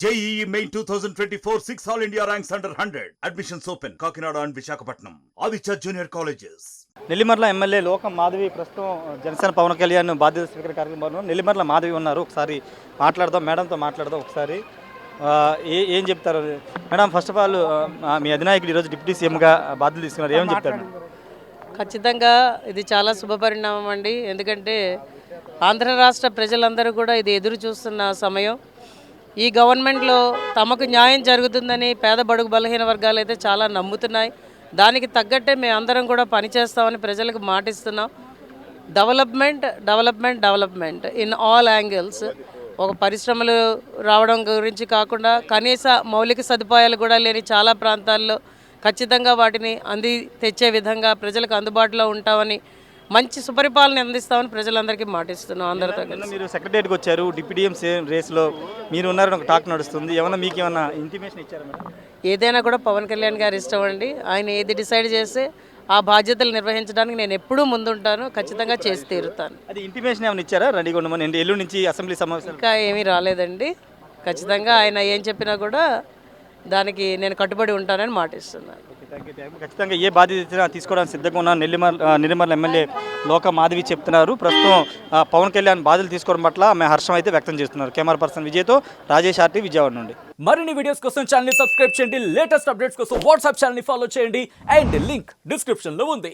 JEE Main 2024 6 All India ranks under 100. Admissions open. Kakinada and Visakhapatnam. Aditya Junior Colleges. Nellimarla MLA లోకం మాధవి ప్రస్తుతం జనసేన పవన్ కళ్యాణ్ బాధ్యత స్వీకార కార్యక్రమంలో నెల్లిమర్ల మాధవి ఉన్నారు. ఒకసారి మాట్లాడదాం, మేడంతో మాట్లాడదాం ఒకసారి. ఏం చెప్తారు మేడం? ఫస్ట్ ఆఫ్ ఆల్ మీ అధినాయకుడు ఈరోజు డిప్యూటీ సీఎంగా బాధ్యతలు తీసుకున్నారు, ఏమని చెప్తారు? ఖచ్చితంగా ఇది చాలా శుభపరిణామం అండి. ఎందుకంటే ఆంధ్ర రాష్ట్ర ప్రజలందరూ కూడా ఇది ఎదురు చూస్తున్న సమయం. ఈ గవర్నమెంట్లో తమకు న్యాయం జరుగుతుందని పేద బడుగు బలహీన వర్గాలు అయితే చాలా నమ్ముతున్నాయి. దానికి తగ్గట్టే మేము అందరం కూడా పనిచేస్తామని ప్రజలకు మాటిస్తున్నాం. Development development development in all angles. ఒక పరిశ్రమలు రావడం గురించి కాకుండా కనీస మౌలిక సదుపాయాలు కూడా లేని చాలా ప్రాంతాల్లో ఖచ్చితంగా వాటిని తెచ్చే విధంగా ప్రజలకు అందుబాటులో ఉంటామని, మంచి సుపరిపాలన అందిస్తామని ప్రజలందరికీ మాటిస్తున్నాం. అందరితో మీరు సెక్రటరీకి వచ్చారు, డిప్యూటీ రేస్లో మీరు ఉన్నారని ఒక టాక్ నడుస్తుంది. ఏమన్నా మీకు ఏమన్నా ఇంటిమేషన్ ఇచ్చారా మేడం? ఏదైనా కూడా పవన్ కళ్యాణ్ గారు ఇష్టం అండి. ఆయన ఏది డిసైడ్ చేస్తే ఆ బాధ్యతలు నిర్వహించడానికి నేను ఎప్పుడూ ముందుంటాను. ఖచ్చితంగా చేసి తీరుతాను. అది ఇంటిమేషన్ ఏమైనా ఇచ్చారా? రెడీగా ఉండమని ఎల్లుండి నుంచి అసెంబ్లీ సమావేశాలు ఇంకా ఏమీ రాలేదండి. ఖచ్చితంగా ఆయన ఏం చెప్పినా కూడా దానికి నేను కట్టుబడి ఉంటానని మాటిస్తున్నాను. ఖచ్చితంగా ఏ బాధ్యత తీసుకోవడానికి సిద్ధంగా ఉన్న నెల్లిమర్ల ఎమ్మెల్యే లోక మాధవి చెప్తున్నారు. ప్రస్తుతం పవన్ కళ్యాణ్ బాధ్యతలు తీసుకోవడం పట్ల ఆమె హర్షం అయితే వ్యక్తం చేస్తున్నారు. కెమెరా పర్సన్ విజయ్తో రాజేష్ ఆర్టీ, విజయవాడ నుండి. మరిన్ని వీడియోస్ కోసం ఛానల్ ని సబ్స్క్రైబ్ చేయండి. లేటెస్ట్ అప్డేట్స్ కోసం వాట్సాప్ ఛానల్ ని ఫాలో చేయండి. అండ్ లింక్ డిస్క్రిప్షన్ లో ఉంది.